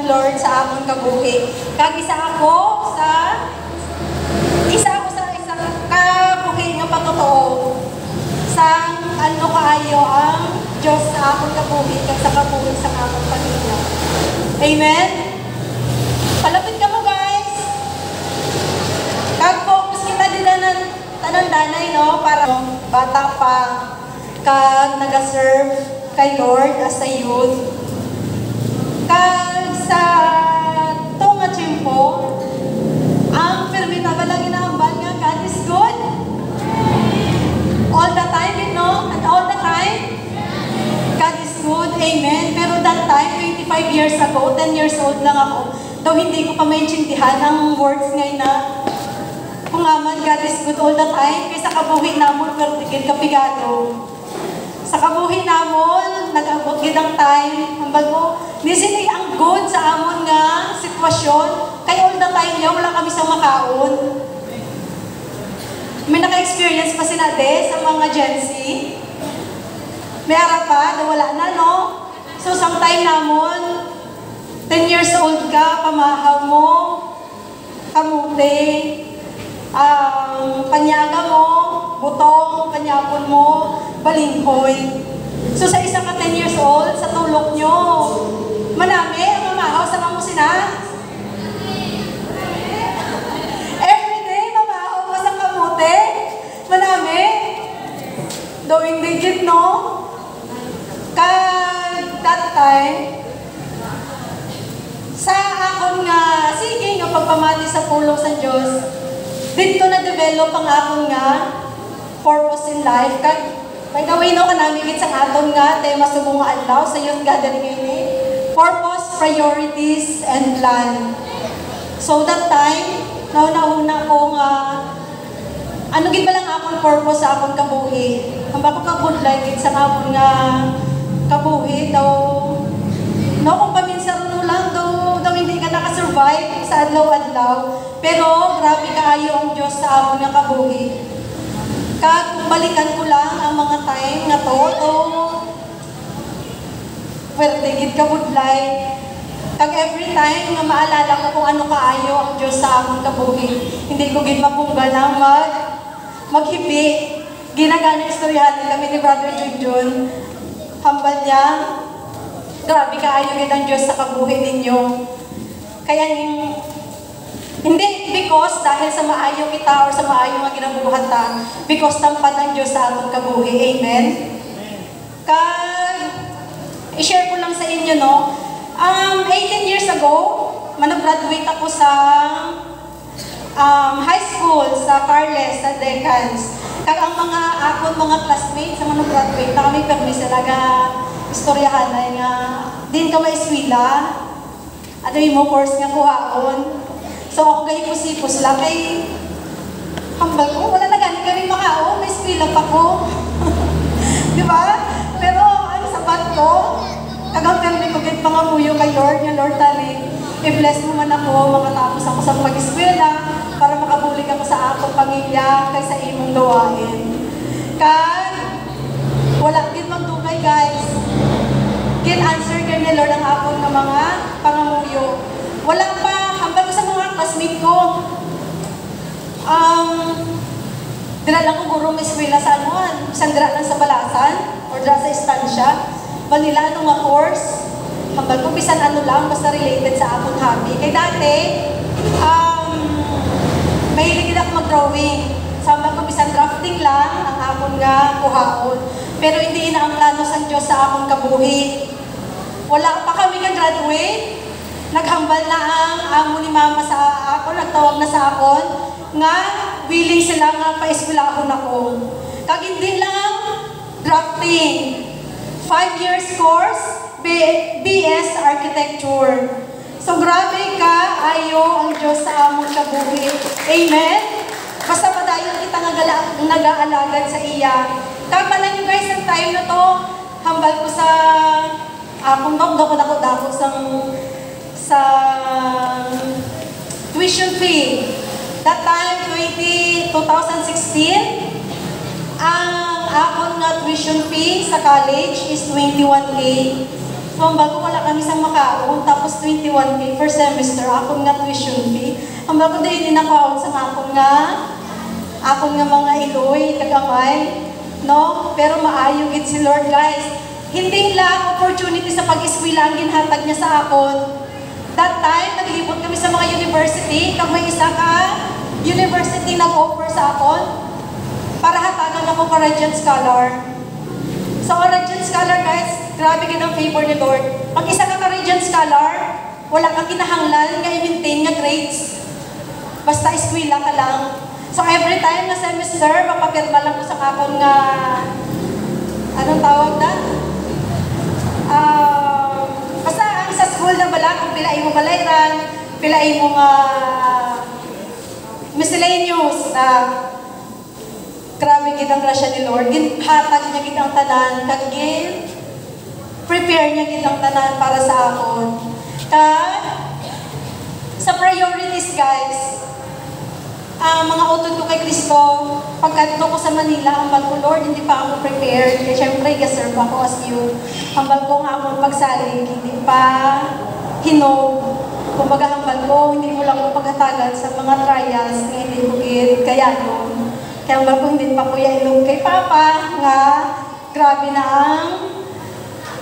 Lord sa among kabuhi. Kag isa ako sa kabuhi nga patotoo sa ano kaayo ang Diyos sa akong kabuhi kag sa kabuhi sa akong pamilya. Amen? Palapit ka mo, guys. Kag focus kita nila ng tanang danay, no? Para bata pa kag nag-serve kay Lord as a youth. Kag sa tunga tiyempo, ang permita ba lang inaambal nga God is good? All the time, you know? And all the time? God is good, amen. Pero that time, 25 years ago, 10 years old lang ako, daw hindi ko pa maintindihan ang words ngayon na kung aman God is good all the time, kaysa kabuhi namon, pero tigil kapigado. Sa kabuhi namon, nag-abot gidang time, ang bago, nisini ang good sa amon nga sitwasyon, kaya all the time niya, wala kami sa makaon. May naka-experience pa si Nade sa mga Gen Z. May ara pa, na wala na, no? So, sometime namon, 10 years old ka, pamahaw mo, kamuti, panyaga mo, butong, panyapon mo, balinghoy. So sa isa ka 10 years old, sa tulok nyo, manami ang mamahaw sa mamusina. Everyday, mamahaw ka sa kamote. Manami. Doing digit, no? Kag that time, sa akong nga, sige nga pagpamati sa pulong sa Diyos, dito na-develop ang akong nga purpose in life. Kag, by the way, no, kanamigit sa aton nga, tema sa mga adlaw sa youth gathering ngayon purpose, priorities, and plan. So that time, nauna ko nga, ano gid ba lang akong purpose sa akong kabuhi? Ang bako kabudlay gid sa akong nga kabuhi, daw, no, kung paminsan no lang, daw hindi ka nakasurvive sa adlaw-adlaw, pero grabe kaayo ang Diyos sa amon nga kabuhi. Kag kung balikan ko lang ang mga time na to, pwede gid ka budlay. Kag every time nga maalala ko kung ano kaayo ang Diyos sa amon kabuhi, hindi ko gid mapunggal na maghibi. Ginagana istoryahan kami ni Brother Junjun. Hambal niya, grabe kaayo gid ang Diyos sa kabuhi ninyo. Kaya hindi because dahil sa maayo kita or sa maayo nga ginabuhat ta, because tampad ang Diyos sa atong kabuhi. Amen? Kag, i-share ko lang sa inyo, no? 18 years ago, manag-graduate ako sa high school sa Carles, sa Decans. Kag ang mga classmates sa manag-graduate na kami permis talaga istoryahan na nga din ka may eskwela. Ano yung course nga kuhaon. So ako gayi pusipos lang kay hambal ko, wala na gani kami makaon, may eskwela pa ko. Di ba? Pero ano sapat ko, kagang permi ko kahit pangamuyo kay Lord, nga Lord tali, i-bless mo man ako, makatapos ako sa pag-eskwela, para makabulig ako sa akong pamilya kaysa imong gawain. Kag, wala din magdugay guys. Kin answer kay ni Lord ang akong ng mga pangamuyo. Wala pa, hambal ko sa mga classmate ko. Dinala ko guro may eskwela sa anuan. Isang dira lang sa Balasan, or dira sa istansya. Manila ano nga course. Hambal ko, bisan ano lang, basta related sa akong hobby. Kay dati, mahilig din ako mag-drawing. Sambal ko, bisan drafting lang ang akong nga kuhaon. Pero hindi na ang plano sa Diyos sa akong kabuhi. Wala pa kami ka-graduate. Naghambal na ang amo ni Mama sa ako, nagtawag na sa akon, nga willing sila nga pa-eskwelahon ako. Kag hindi lang drafting. 5 years course, BS Architecture. So grabe ka, ayo ang Diyos sa among kabuhi. Amen? Basta padayon kita nag-aalagad sa iya. Kag man lang guys, ang time na to, hambal ko sa akong dako sa tuition fee. That time, 2016, ang akong nga tuition fee sa college is 21K. So, bago wala kami sa makaon, tapos 21 1K per semester, akong nga tuition fee. Ang bago din ako sa akong nga mga iloy, kagamay, no? Pero maayo gid si Lord, guys. Hindi lang opportunity sa pag-eskwela ang ginhatag niya sa akon. That time, naglibot kami sa mga university, kag may isa ka university nag-offer sa akon para hatagan ako ka Regent Scholar. So, Regent Scholar, guys, grabe gid ang favor ni Lord. Pag isa ka Regent Scholar, wala kang kinahanglan nga i-maintain nga grades. Basta eskwela ka lang. So, every time na semester, mapapirma lang ko sa akon nga, anong tawag na? Basta ang sa school na bala, kung pilain mo balayran, pilain mo miscellaneous, grabe gid ang grasya ni Lord. Ginhatag niya gid ang tanan, kag prepare niya gid ang tanan para sa akon. Sa priorities, guys, mga utod ko kay Kristo, pagkadto ko sa Manila, ang ko, Lord, hindi pa ako prepared. Kaya syempre, gaserve ako as you. Ang ko nga akong pagsalig, hindi pa hinog. Kumbaga, ang ko, hindi ko lang pagkatagan sa mga trials na hindi ko kaya nun. Kaya ang ko, hindi pa kuya ilong kay Papa, nga grabe na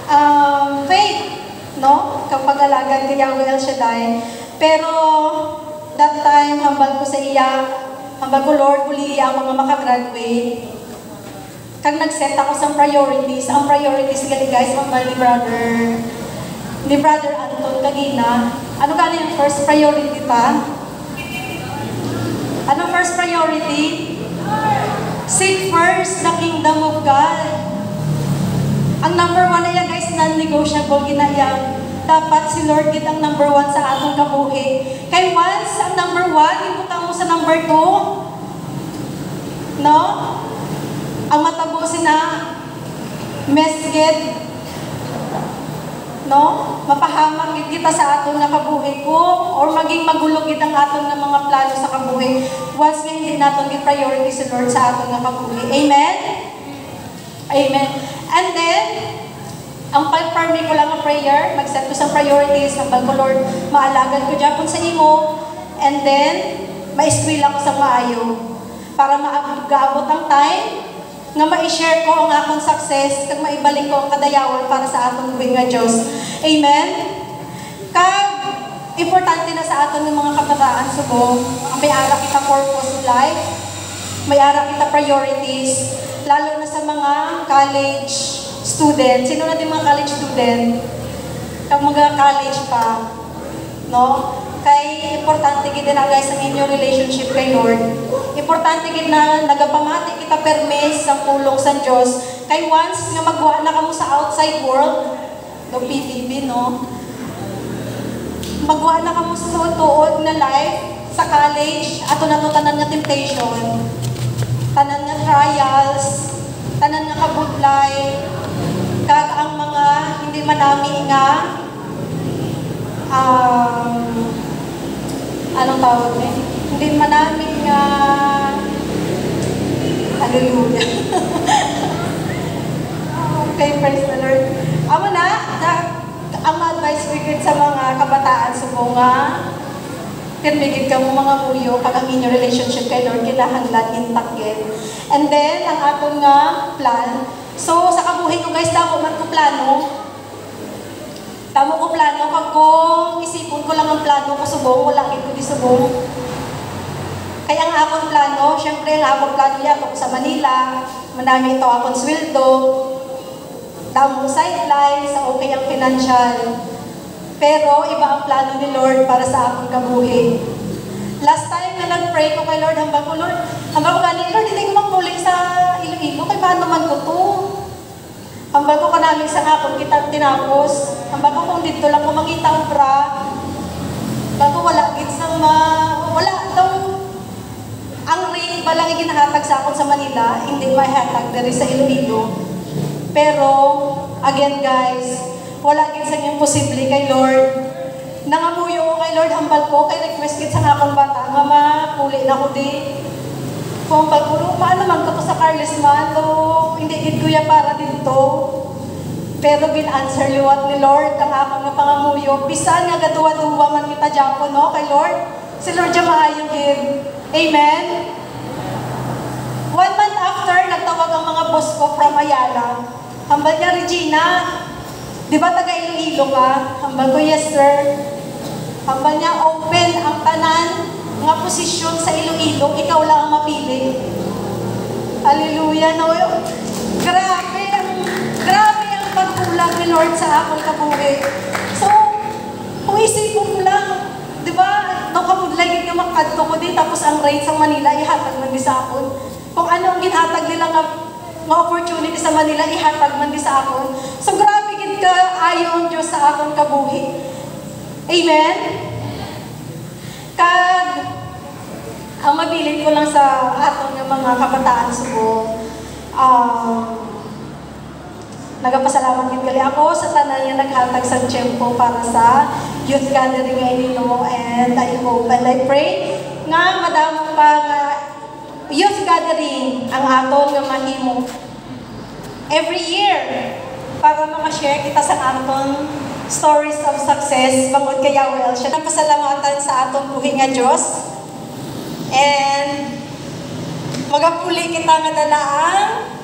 ang faith, no? Kapag alagan kay Yahweh El Shaddai. Pero, that time, hambal ko sa iya, hambal ko, Lord, huli ang mga makagraduate. Kag nag-set ako sa priorities, ang priorities gali guys, hambal ni Brother Anton Kagina. Ano gani yung first priority ta? Ano first priority? Seek first the kingdom of God. Ang number 1 na yan guys, non-negotiable ginayang. Dapat si Lord gid ang number 1 sa atong kabuhi. Kay once ang number 1, ibutang mo sa number 2, no? Ang matabo sina mesged, no? Mapahamak gid kita sa atong kabuhi ko or maging magulog gid ang atong nga mga plano sa kabuhi. Once nga hindi naton gid priority si Lord sa atong nga kabuhi. Amen? Amen. And then, ang pag-permit ko lang ang prayer, mag-set ko sa priorities, hambal ko, Lord, maalagan ko dyan sa imo, and then, ma-eskwela ko sa maayo, para maabot ang time, nga ma-share ko ang akong success, kag maibalik ko ang kadayawan para sa atong buhay nga Diyos. Amen? Kag, importante na sa aton ng mga kabataan subong, ang may-ara kita purpose life, may-ara kita priorities, lalo na sa mga college student. Sino natin mga college student? Kag mga college pa, no? Kay importante gid na guys ang inyong relationship kay Lord. Importante gid na nagapamati kita permis sa pulong sa Dios. Kay once nga magwa na kamo sa outside world, no PBB, no? Magwa na kamo sa tuod na life sa college, ato na to tanan nga temptation, tanan nga trials, tanan nga kabudlay, kag ang mga hindi manami nga anong tawag niya? Hindi manami nga hallelujah. Okay, praise the Lord. Amo na ang advice ko sa mga kabataan subo nga pirmigid ka mo mga muyo pag ang inyong relationship kay Lord kinahanglan intact. And then ang aton nga plan. So, sa kabuhay ko guys, tamo man ko plano. Tamo ko plano, kag kung isipon ko lang ang plano ko subong, wala ko di subong. Kaya ang akong plano, syempre ang akong plano niya ako sa Manila, manami ito akong sweldo, tamong sideline, sa okay ang financial. Pero iba ang plano ni Lord para sa akong kabuhay. Last time na nag-pray ko kay Lord, hambang ko, Lord, hambang ko gani, Lord, hindi ko magpuling sa Iloilo, kay paano man ko to? Hambang ko kanaming sa hapon kita tinapos, hambang ko kung dito lang ko mangita ang bra, bago wala gits ng wala daw, ang rate ba lang ginahatag sa akon sa Manila, hindi mahatag diri sa Iloilo. Pero, again guys, wala gits ang imposible kay Lord. Nangamuyo ko kay Lord, hambal ko, kay request kit sa akong bata, nga mapuli na ko di. Kung pagpulo, paano man ko to sa Carles man, to, hindi gid kuya para dito. Pero bin-answer liwat ni Lord ang akong nga pangamuyo. Bisan nga gaduwa-duwa man kita Japo, no? Kay Lord. Si Lord dyan maayong gid. Amen? 1 month after, nagtawag ang mga boss ko from Ayala. Hambal niya, Regina, di ba taga Iloilo ka? Hambal ko, yes sir. Hambal niya, open ang tanan nga posisyon sa Iloilo, ikaw lang ang mapili. Hallelujah. No? Grabe ang pagkulang ni Lord sa akong kabuhi. So, kung isipin ko lang, di ba, nung kamudlay nga makadto ko din, tapos ang rate sa Manila, ihatag man di sa akon. Kung ano ang ginhatag nila nga opportunity sa Manila, ihatag man di sa akon. So, grabe gid ka ayaw ang Diyos sa akong kabuhi. Amen? Kag, ang mabilin ko lang sa atong ng mga kabataan subo, nagapasalamat din gali ako sa tanan nga naghatag sa tiyempo para sa youth gathering ngayon nino, and I hope and I pray nga madamo pa nga youth gathering ang aton nga mahimo every year para makashare kita sa aton stories of success bangod kay Yahweh siya nagpasalamatan sa aton buhi nga Dios, and magapuli kita nga dalaang